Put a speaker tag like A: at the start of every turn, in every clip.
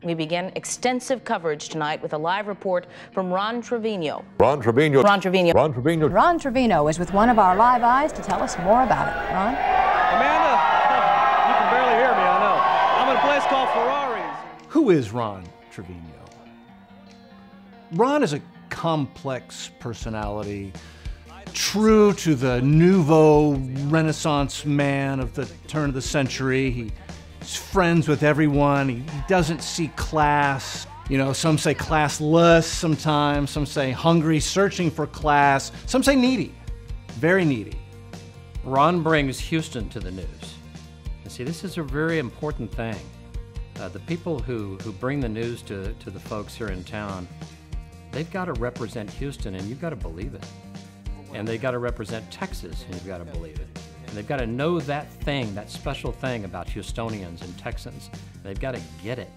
A: We begin extensive coverage tonight with a live report from Ron Treviño.
B: Ron Treviño.
A: Ron Treviño.
B: Ron Treviño.
C: Ron Treviño is with one of our live eyes to tell us more about it. Ron?
D: Amanda, you can barely hear me, I know. I'm in a place called Ferraris.
E: Who is Ron Treviño? Ron is a complex personality, true to the nouveau Renaissance man of the turn of the century. He's friends with everyone. He doesn't see class. You know, some say classless sometimes, some say hungry, searching for class, some say needy, very needy.
F: Ron brings Houston to the news. And see, this is a very important thing. The people who bring the news to the folks here in town, they've got to represent Houston, and you've got to believe it. And they've got to represent Texas, and you've got to believe it. And they've got to know that thing, that special thing about Houstonians and Texans. They've got to get it.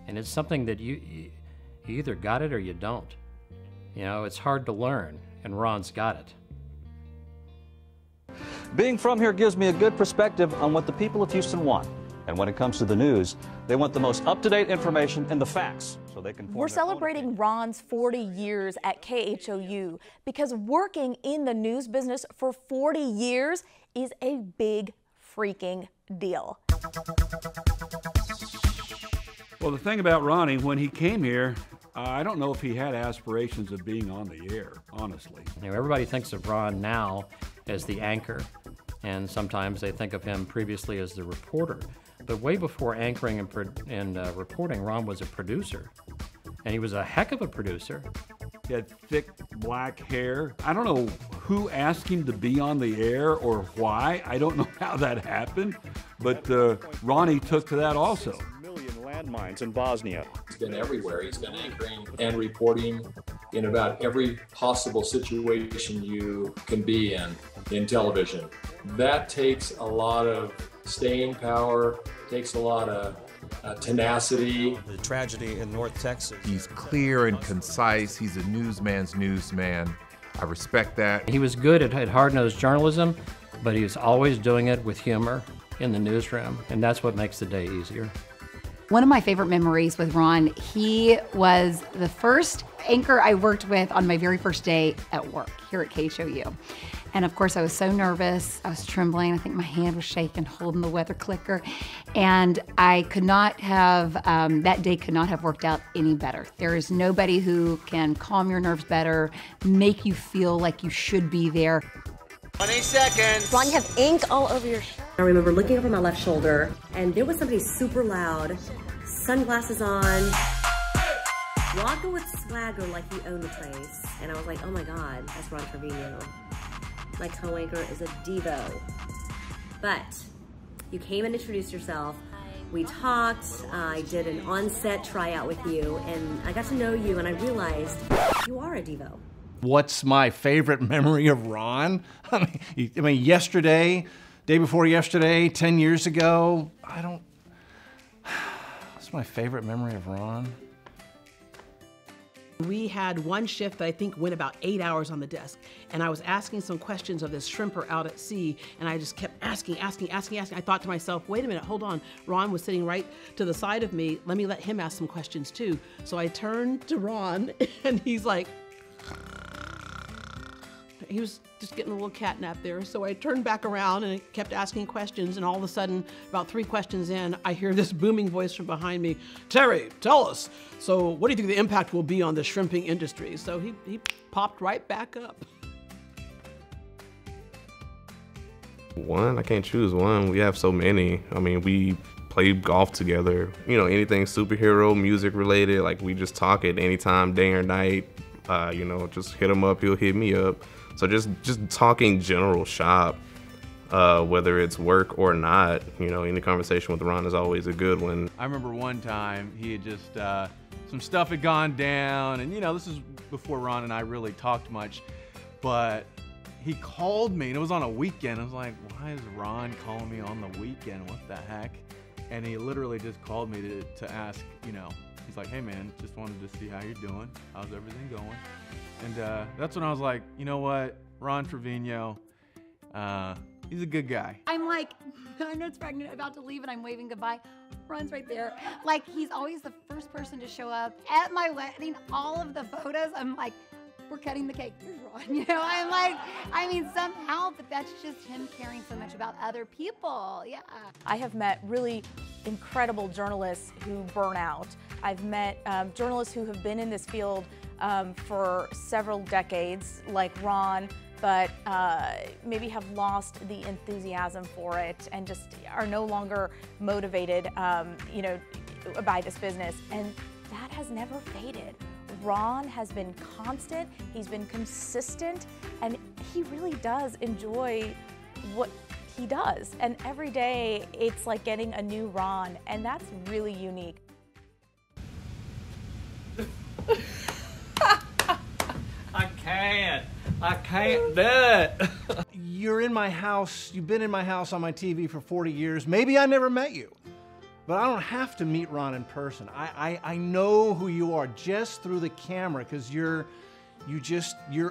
F: And it's something that you either got it or you don't. You know, it's hard to learn, and Ron's got it.
D: Being from here gives me a good perspective on what the people of Houston want. And when it comes to the news, they want the most up-to-date information and the facts so they can form
G: We're celebrating Ron's 40 years at KHOU because working in the news business for 40 years is a big freaking deal.
H: Well, the thing about Ronnie, when he came here, I don't know if he had aspirations of being on the air, honestly.
F: You know, everybody thinks of Ron now as the anchor, and sometimes they think of him previously as the reporter. But way before anchoring and reporting, Ron was a producer, and he was a heck of a producer.
H: He had thick black hair. I don't know who asked him to be on the air or why. I don't know how that happened, but Ronnie took to that also.
D: Landmines in Bosnia.
I: He's been everywhere. He's been anchoring and reporting in about every possible situation you can be in television. That takes a lot of staying power, takes a lot of tenacity.
J: The tragedy in North Texas.
B: He's clear and concise. He's a newsman's newsman. I respect that.
F: He was good at hard-nosed journalism, but he was always doing it with humor in the newsroom, and that's what makes the day easier.
C: One of my favorite memories with Ron, he was the first anchor I worked with on my very first day at work here at KHOU. And of course I was so nervous, I was trembling, I think my hand was shaking holding the weather clicker. And I could not have, that day could not have worked out any better. There is nobody who can calm your nerves better, make you feel like you should be there.
D: 20 seconds.
G: Ron, you have ink all over your hair.
K: I remember looking over my left shoulder and there was somebody super loud, sunglasses on, walking with swagger like he owned the place. And I was like, oh my God, that's Ron Treviño. My co-anchor is a Devo. But you came and introduced yourself. We talked, I did an on-set tryout with you and I got to know you and I realized you are a Devo.
E: What's my favorite memory of Ron? I mean, yesterday, day before yesterday, 10 years ago, what's my favorite memory of Ron?
L: We had one shift that I think went about 8 hours on the desk, and I was asking some questions of this shrimper out at sea, and I just kept asking. I thought to myself, wait a minute, hold on. Ron was sitting right to the side of me. Let me let him ask some questions too. So I turned to Ron, and he's like, he was just getting a little catnap there. So I turned back around and kept asking questions, and all of a sudden, about 3 questions in, I hear this booming voice from behind me, Terry, tell us. So what do you think the impact will be on the shrimping industry? So he popped right back up.
M: One, I can't choose one. We have so many. I mean, we play golf together. You know, anything superhero, music related, like we just talk it anytime, day or night. You know, just hit him up, he'll hit me up. So just talking general shop, whether it's work or not, you know, any conversation with Ron is always a good one.
N: I remember one time he had just, some stuff had gone down, and you know, this is before Ron and I really talked much, but he called me, and it was on a weekend. I was like, why is Ron calling me on the weekend? What the heck? And he literally just called me to ask, you know, he's like, hey man, just wanted to see how you're doing. How's everything going? And that's when I was like, you know what, Ron Treviño, He's a good guy.
C: I'm like, I know it's pregnant, about to leave, and I'm waving goodbye. Ron's right there. Like, he's always the first person to show up. At my wedding, all of the photos, I'm like, we're cutting the cake. There's Ron, you know? I'm like, I mean, somehow, but that's just him caring so much about other people, yeah.
G: I have met really incredible journalists who burn out. I've met journalists who have been in this field for several decades, like Ron, but maybe have lost the enthusiasm for it and just are no longer motivated, you know, by this business. And that has never faded. Ron has been constant, he's been consistent, and he really does enjoy what he does. And every day it's like getting a new Ron, and that's really unique.
O: I can't do it.
E: You're in my house, you've been in my house on my TV for 40 years. Maybe I never met you, but I don't have to meet Ron in person. I know who you are just through the camera, because you're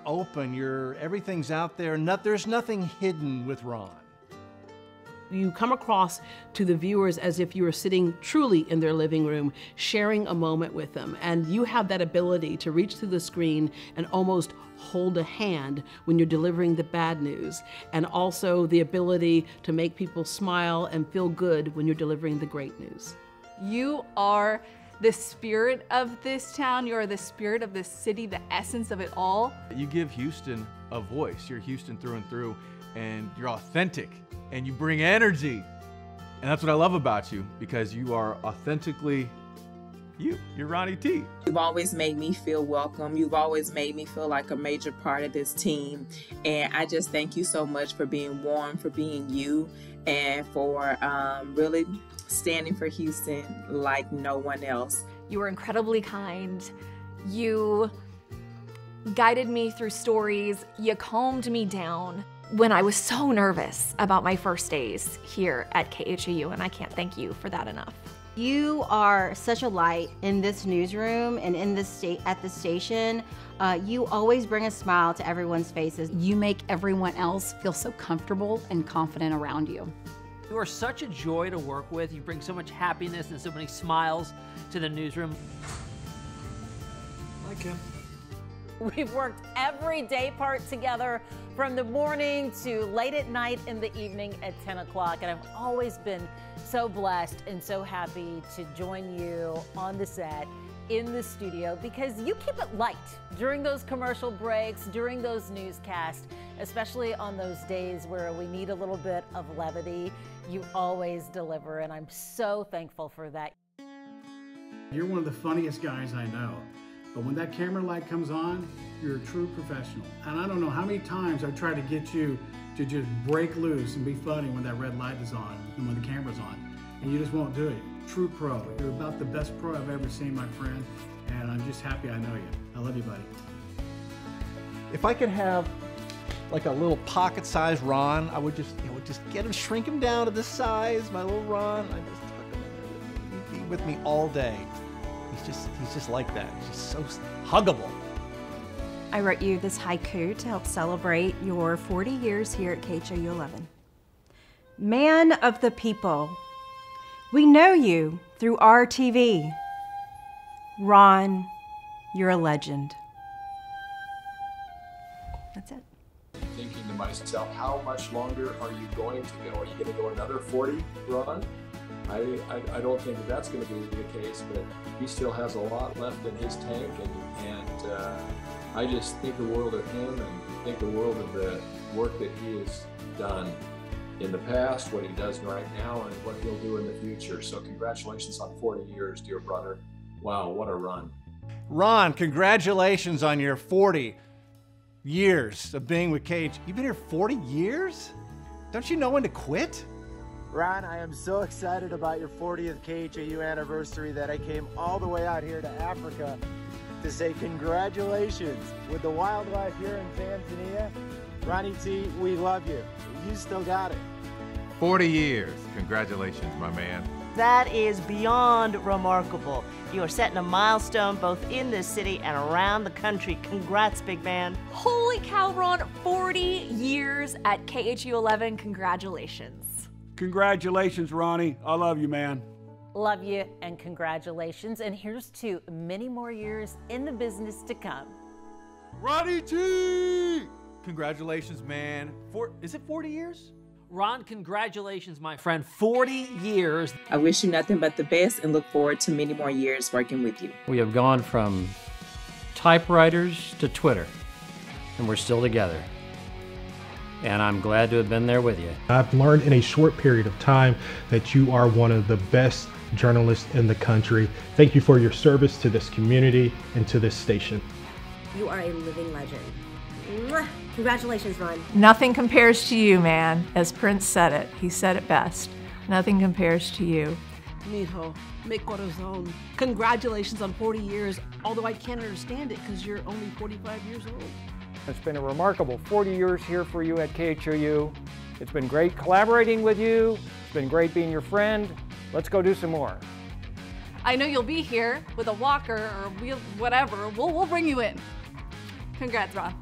E: open, everything's out there. There's nothing hidden with Ron.
L: You come across to the viewers as if you were sitting truly in their living room, sharing a moment with them. And you have that ability to reach through the screen and almost hold a hand when you're delivering the bad news. And also the ability to make people smile and feel good when you're delivering the great news.
P: You are the spirit of this town. You are the spirit of this city, the essence of it all.
N: You give Houston a voice. You're Houston through and through, and you're authentic. And you bring energy. And that's what I love about you, because you are authentically you. You're Ronnie T.
Q: You've always made me feel welcome. You've always made me feel like a major part of this team. And I just thank you so much for being warm, for being you, and for really standing for Houston like no one else.
P: You were incredibly kind. You guided me through stories. You calmed me down when I was so nervous about my first days here at KHOU, and I can't thank you for that enough.
R: You are such a light in this newsroom and in this at the station. You always bring a smile to everyone's faces.
C: You make everyone else feel so comfortable and confident around you.
O: You are such a joy to work with. You bring so much happiness and so many smiles to the newsroom.
J: Like him.
S: We've worked every day part together, from the morning to late at night in the evening at 10 o'clock. And I've always been so blessed and so happy to join you on the set, in the studio, because you keep it light during those commercial breaks, during those newscasts, especially on those days where we need a little bit of levity. You always deliver, and I'm so thankful for that.
T: You're one of the funniest guys I know. But when that camera light comes on, you're a true professional. And I don't know how many times I've tried to get you to just break loose and be funny when that red light is on and when the camera's on. And you just won't do it. True pro. You're about the best pro I've ever seen, my friend. And I'm just happy I know you. I love you, buddy.
E: If I could have like a little pocket-sized Ron, I would just get him, shrink him down to this size, my little Ron. I just tuck him in there. He'd be with me all day. He's just like that. He's just so huggable.
U: I wrote you this haiku to help celebrate your 40 years here at KHOU 11. Man of the people, we know you through our TV. Ron, you're a legend. That's it.
I: Thinking to myself, how much longer are you going to go? Are you going to go another 40, Ron? I don't think that's going to be the case, but he still has a lot left in his tank, and I just think the world of him and think the world of the work that he has done in the past, what he does right now, and what he'll do in the future. So congratulations on 40 years, dear brother. Wow, what a run.
E: Ron, congratulations on your 40 years of being with KH. You've been here 40 years? Don't you know when to quit?
V: Ron, I am so excited about your 40th KHOU anniversary that I came all the way out here to Africa to say congratulations. With the wildlife here in Tanzania, Ronnie T, we love you. You still got it.
B: 40 years. Congratulations, my man.
A: That is beyond remarkable. You are setting a milestone both in this city and around the country. Congrats, big man.
P: Holy cow, Ron, 40 years at KHOU 11. Congratulations.
H: Congratulations, Ronnie. I love you, man.
S: Love you and congratulations. And here's to many more years in the business to come.
N: Ronnie T! Congratulations, man. Is it 40 years?
O: Ron, congratulations, my friend. 40 years.
Q: I wish you nothing but the best and look forward to many more years working with you.
F: We have gone from typewriters to Twitter, and we're still together. And I'm glad to have been there with you.
W: I've learned in a short period of time that you are one of the best journalists in the country. Thank you for your service to this community and to this station.
K: You are a living legend. Mwah! Congratulations, Ron.
X: Nothing compares to you, man. As Prince said it, he said it best. Nothing compares to you.
L: Mijo, mi corazón. Congratulations on 40 years, although I can't understand it because you're only 45 years old.
Y: It's been a remarkable 40 years here for you at KHOU. It's been great collaborating with you. It's been great being your friend. Let's go do some more.
C: I know you'll be here with a walker or whatever. We'll bring you in. Congrats, Ron.